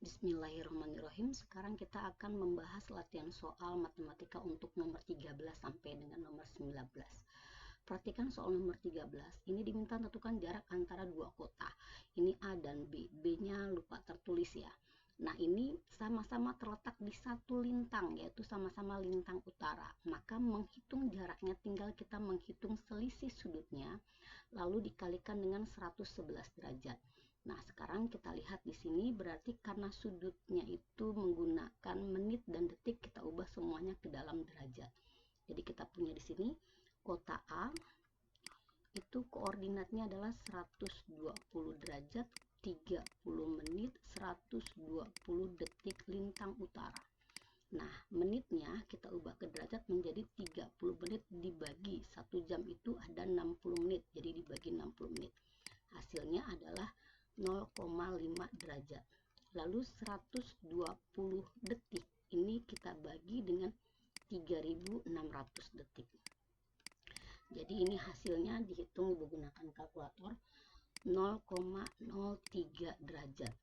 Bismillahirrahmanirrahim. Sekarang kita akan membahas latihan soal matematika untuk nomor 13 sampai dengan nomor 19. Perhatikan soal nomor 13. Ini diminta tentukan jarak antara dua kota. Ini A dan B. B-nya lupa tertulis ya. Nah, ini sama-sama terletak di satu lintang, yaitu sama-sama lintang utara. Maka menghitung jaraknya tinggal kita menghitung selisih sudutnya, lalu dikalikan dengan 111 derajat. Nah, sekarang kita lihat di sini berarti karena sudutnya itu menggunakan menit dan detik, kita ubah semuanya ke dalam derajat. Jadi kita punya di sini kota A itu koordinatnya adalah 120 derajat, 30 menit, 120 detik lintang utara. Nah, menitnya kita ubah ke derajat menjadi 30 menit dibagi 1 jam itu ada 60 menit. Jadi dibagi 60 menit. Hasilnya adalah 0,5 derajat. Lalu 120 detik ini kita bagi dengan 3600 detik. Jadi ini hasilnya dihitung menggunakan kalkulator 0,03 derajat.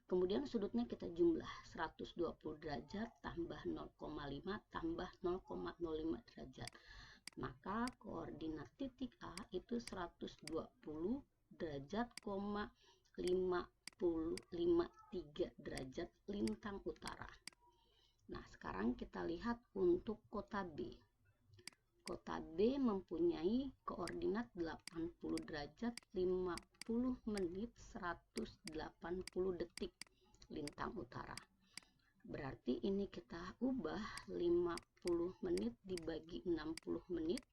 Kemudian sudutnya kita jumlah 120 derajat tambah 0,5 tambah 0,05 derajat. Maka koordinat titik A itu 120 derajat, 553 derajat lintang utara. Nah, sekarang kita lihat untuk kota B. Kota B mempunyai koordinat 80 derajat, 50 menit, 180 detik lintang utara. Berarti ini kita ubah 50 menit dibagi 60 menit.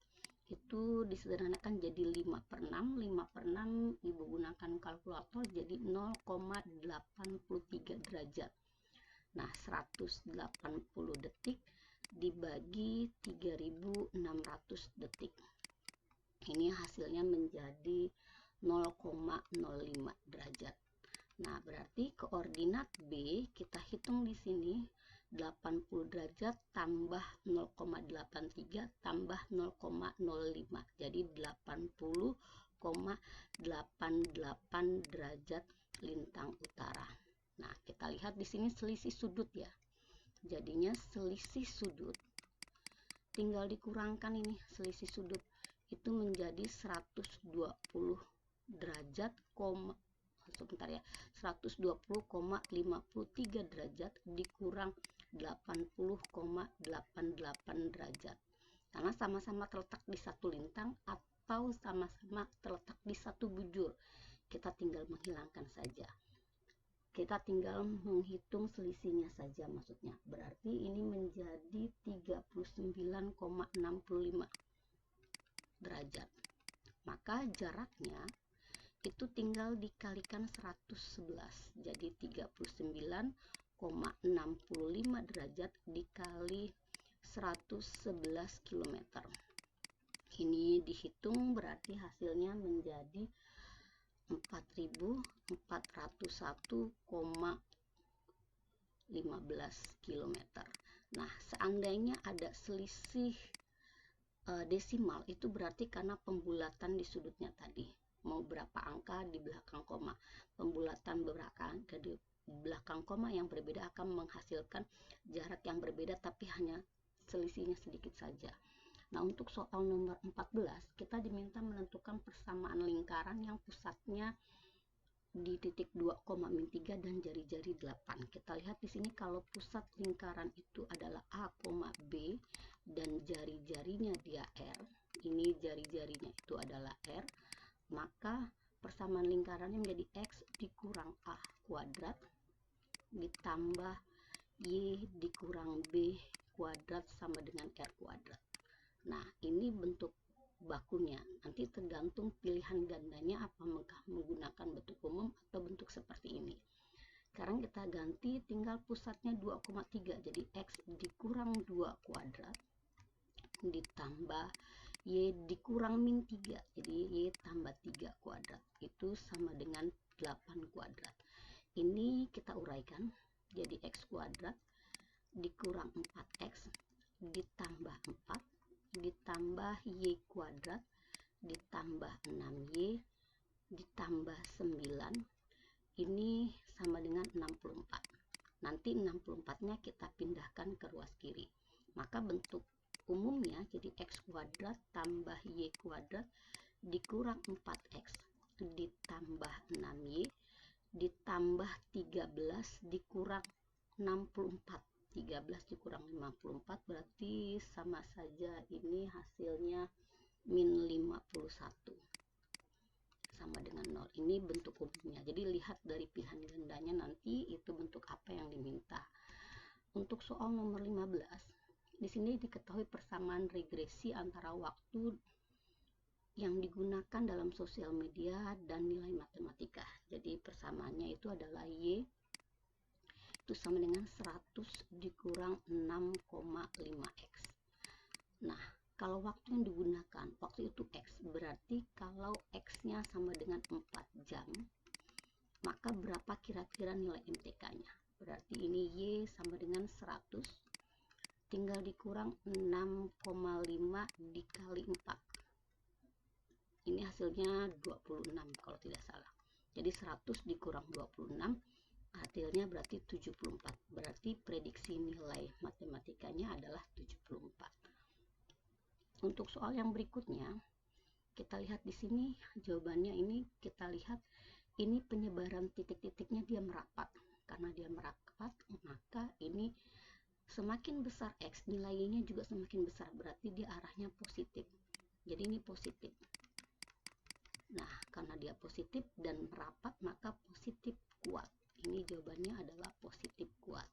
Itu disederhanakan jadi 5/6. 5/6 ibu gunakan kalkulator jadi 0,83 derajat. Nah, 180 detik dibagi 3600 detik. Ini hasilnya menjadi 0,05 derajat. Nah, berarti koordinat B kita hitung di sini 80 derajat tambah 0,83 tambah 0,05. Jadi 80,88 derajat lintang utara. Nah, kita lihat di sini selisih sudut ya. Jadinya selisih sudut tinggal dikurangkan ini selisih sudut itu menjadi 120 derajat, sebentar ya, 120,53 derajat dikurang 80,88 derajat. Karena sama-sama terletak di satu lintang atau sama-sama terletak di satu bujur. Kita tinggal menghilangkan saja. Kita tinggal menghitung selisihnya saja maksudnya. Berarti ini menjadi 39,65 derajat. Maka jaraknya itu tinggal dikalikan 111. Jadi 39,65 derajat dikali 111 km. Ini dihitung berarti hasilnya menjadi 4401,15 km. Nah, seandainya ada selisih desimal itu berarti karena pembulatan di sudutnya tadi. Mau berapa angka di belakang koma. Pembulatan beberapa angka di belakang koma yang berbeda akan menghasilkan jarak yang berbeda tapi hanya selisihnya sedikit saja. Nah, untuk soal nomor 14 kita diminta menentukan persamaan lingkaran yang pusatnya di titik 2,3 dan jari-jari 8. Kita lihat di sini kalau pusat lingkaran itu adalah A, B dan jari-jarinya dia R. Ini jari-jarinya itu adalah R. Maka persamaan lingkarannya menjadi X dikurang A kuadrat ditambah Y dikurang B kuadrat sama dengan R kuadrat. Nah, ini bentuk bakunya. Nanti tergantung pilihan gandanya apa menggunakan bentuk umum atau bentuk seperti ini. Sekarang kita ganti tinggal pusatnya 2,3. Jadi X dikurang 2 kuadrat ditambah Y dikurang min 3. Jadi Y tambah 3 kuadrat. Itu sama dengan 8 kuadrat. Ini kita uraikan. Jadi X kuadrat dikurang 4X ditambah 4 ditambah Y kuadrat ditambah 6Y ditambah 9 ini sama dengan 64. Nanti 64-nya kita pindahkan ke ruas kiri. Maka bentuk umumnya jadi x kuadrat tambah y kuadrat dikurang 4x ditambah 6y ditambah 13 dikurang 64. 13 dikurang 54 berarti sama saja, ini hasilnya min 51 sama dengan 0. Ini bentuk umumnya. Jadi lihat dari pilihan gandanya nanti itu bentuk apa yang diminta. Untuk soal nomor 15, di sini diketahui persamaan regresi antara waktu yang digunakan dalam sosial media dan nilai matematika. Jadi persamaannya itu adalah Y itu sama dengan 100 dikurang 6,5x. Nah, kalau waktu yang digunakan, waktu itu X, berarti kalau X-nya sama dengan 4 jam, maka berapa kira-kira nilai MTK-nya? Berarti ini Y sama dengan 100, tinggal dikurang 6,5 dikali 4. Ini hasilnya 26 kalau tidak salah. Jadi 100 dikurang 26, hasilnya berarti 74. Berarti prediksi nilai matematikanya adalah 74. Untuk soal yang berikutnya, kita lihat di sini jawabannya. Ini kita lihat ini penyebaran titik-titiknya dia merapat. Karena dia merapat, maka ini semakin besar X, nilainya juga semakin besar. Berarti dia arahnya positif. Jadi ini positif. Nah, karena dia positif dan merapat, maka positif kuat. Ini jawabannya adalah positif kuat.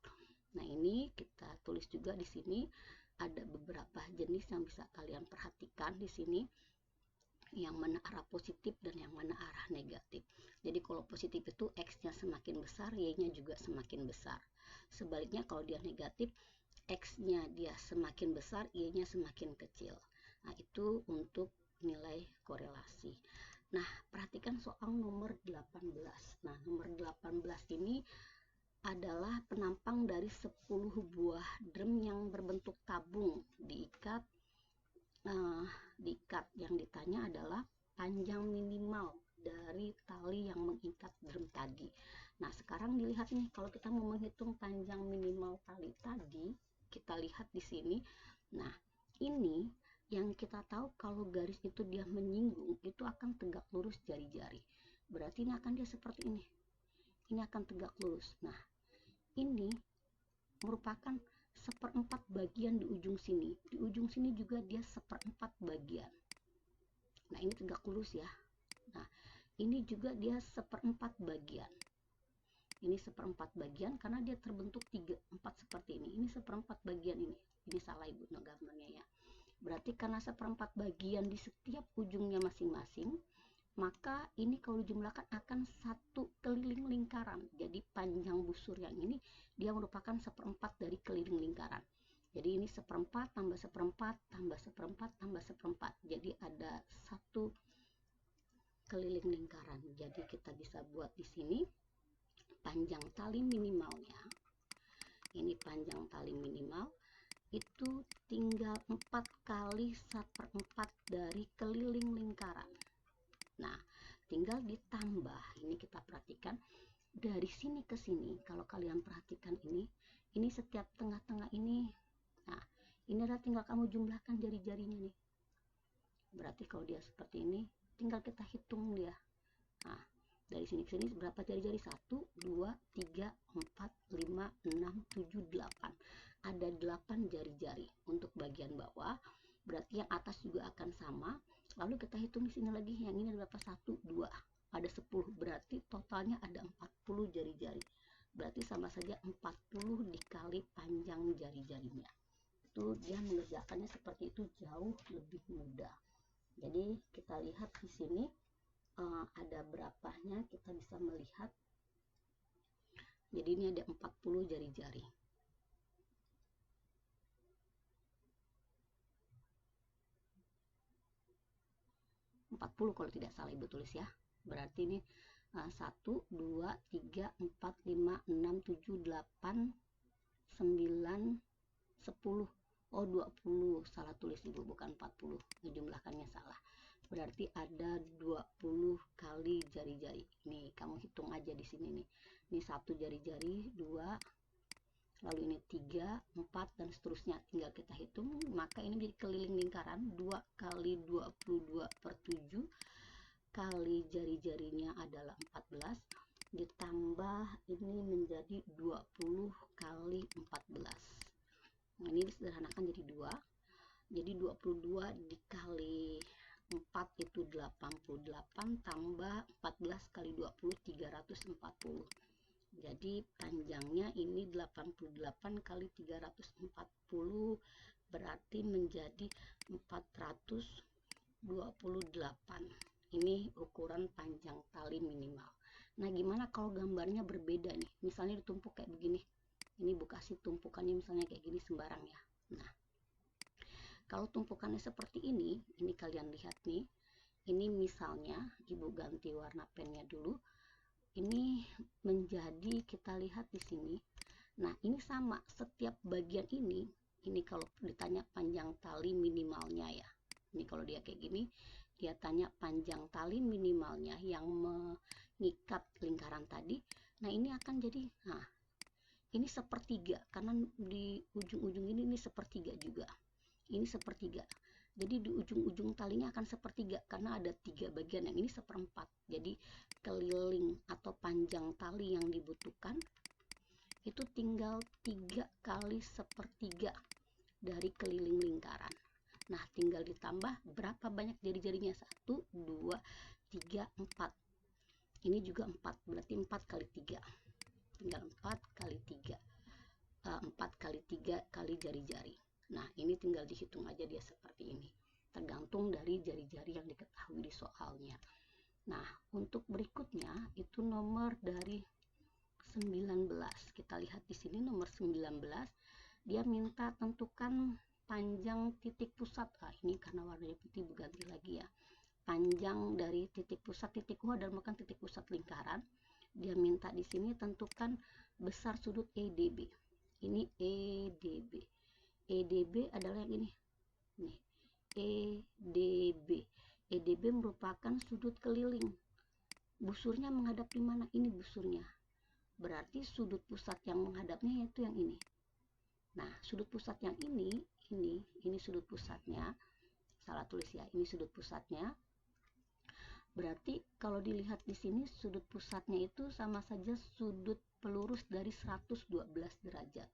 Nah, ini kita tulis juga di sini. Ada beberapa jenis yang bisa kalian perhatikan di sini, yang mana arah positif dan yang mana arah negatif. Jadi kalau positif itu X-nya semakin besar, Y-nya juga semakin besar. Sebaliknya kalau dia negatif, X-nya dia semakin besar, Y-nya semakin kecil. Nah, itu untuk nilai korelasi. Nah, perhatikan soal nomor 18. Nah, nomor 18 ini adalah penampang dari 10 buah drum yang berbentuk tabung diikat. Yang ditanya adalah panjang minimal dari tali yang mengikat drum tadi. Nah, sekarang dilihat nih, kalau kita mau menghitung panjang minimal tali tadi, kita lihat di sini. Nah, ini yang kita tahu kalau garis itu dia menyinggung, itu akan tegak lurus jari-jari. Berarti ini akan dia seperti ini. Ini akan tegak lurus. Nah, ini merupakan 1/4 bagian di ujung sini. Di ujung sini juga dia 1/4 bagian. Nah, ini tegak lurus ya. Nah, ini juga dia 1/4 bagian. Ini 1/4 bagian karena dia terbentuk 3/4 seperti ini. Ini 1/4 bagian ini. Ini salah ibu gambarnya ya. Berarti karena 1/4 bagian di setiap ujungnya masing-masing, maka ini kalau dijumlahkan akan satu keliling lingkaran. Jadi panjang busur yang ini dia merupakan 1/4 dari keliling lingkaran. Jadi ini 1/4 tambah 1/4 tambah 1/4 tambah 1/4. Jadi ada satu keliling lingkaran. Jadi kita bisa buat di sini panjang tali minimalnya. Ini panjang tali minimal itu tinggal 4 kali 1/4 dari keliling lingkaran. Nah, tinggal ditambah. Ini kita perhatikan dari sini ke sini. Kalau kalian perhatikan ini setiap tengah-tengah ini. Nah, ini adalah tinggal kamu jumlahkan jari-jarinya nih. Berarti kalau dia seperti ini, tinggal kita hitung dia. Nah, dari sini ke sini berapa jari-jari? 1, 2, 3, 4, 5, 6, 7, 8. Ada 8 jari-jari untuk bagian bawah. Berarti yang atas juga akan sama. Lalu kita hitung di sini lagi, yang ini berapa? 1, 2, ada 10. Berarti totalnya ada 40 jari-jari. Berarti sama saja 40 dikali panjang jari-jarinya. Itu dia mengerjakannya seperti itu jauh lebih mudah. Jadi kita lihat di sini ada berapanya, kita bisa melihat. Jadi ini ada 40 jari-jari. 40 kalau tidak salah ibu tulis ya. Berarti ini 1, 2, 3, 4, 5, 6, 7, 8, 9, 10. Oh, 20. Salah tulis ibu, bukan 40. Menjumlahkannya salah. berarti ada 20 kali jari-jari. Nih, kamu hitung aja di sini nih. Ini 1 jari-jari, 2, lalu ini 3, 4, dan seterusnya. Tinggal kita hitung, maka ini jadi keliling lingkaran 2 kali 22 per 7 kali jari-jarinya adalah 14, ditambah ini menjadi 20 kali 14. Nah, ini disederhanakan jadi 2. Jadi 22 dikali 4 itu 88, tambah 14 kali 20, 340. Jadi panjangnya ini 88 kali 340, berarti menjadi 428. Ini ukuran panjang tali minimal. Nah, gimana kalau gambarnya berbeda nih? Misalnya ditumpuk kayak begini. Ini Bu kasih tumpukannya misalnya kayak gini sembarang ya. Nah, kalau tumpukannya seperti ini kalian lihat nih. Ini misalnya Ibu ganti warna pennya dulu. Ini menjadi, kita lihat di sini. Nah, ini sama setiap bagian ini kalau ditanya panjang tali minimalnya ya. Ini kalau dia kayak gini, dia tanya panjang tali minimalnya yang mengikat lingkaran tadi. Nah, ini akan jadi, nah, ini sepertiga, karena di ujung-ujung ini sepertiga juga. Ini sepertiga. Jadi di ujung-ujung talinya akan sepertiga karena ada 3 bagian, yang ini seperempat. Jadi keliling atau panjang tali yang dibutuhkan itu tinggal 3 kali sepertiga dari keliling lingkaran. Nah, tinggal ditambah berapa banyak jari-jarinya. 1, 2, 3, 4. Ini juga 4, berarti 4 kali 3. Tinggal 4 kali 3. 4 kali 3 kali jari-jari. Nah, ini tinggal dihitung aja dia seperti ini. Tergantung dari jari-jari yang diketahui di soalnya. Nah, untuk berikutnya itu nomor dari 19. Kita lihat di sini nomor 19. Dia minta tentukan panjang titik pusat. Nah, ini karena warnanya putih berganti lagi ya. Panjang dari titik pusat, titik U adalah merupakan titik pusat lingkaran. Dia minta di sini tentukan besar sudut EDB. Ini EDB. EDB adalah yang ini. Nih, EDB. EDB merupakan sudut keliling. Busurnya menghadap di mana? Ini busurnya. Berarti sudut pusat yang menghadapnya yaitu yang ini. Nah, sudut pusat yang ini sudut pusatnya. Salah tulis ya, ini sudut pusatnya. Berarti kalau dilihat di sini sudut pusatnya itu sama saja sudut pelurus dari 112 derajat.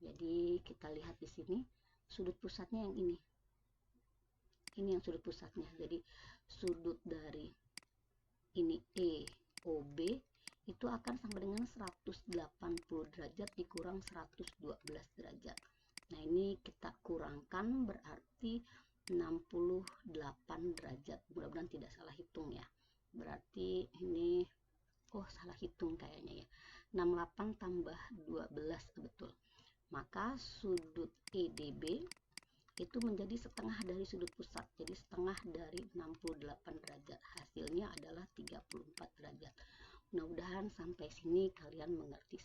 Jadi kita lihat di sini sudut pusatnya yang ini. Ini yang sudut pusatnya. Jadi sudut dari ini EOB itu akan sama dengan 180 derajat dikurang 112 derajat. Nah, ini kita kurangkan berarti 68 derajat. Mudah-mudahan tidak salah hitung ya. Berarti ini, oh salah hitung kayaknya ya. 68 tambah 12, betul. Maka sudut EDB itu menjadi setengah dari sudut pusat. Jadi setengah dari 68 derajat. Hasilnya adalah 34 derajat. Mudah-mudahan sampai sini kalian mengerti semua.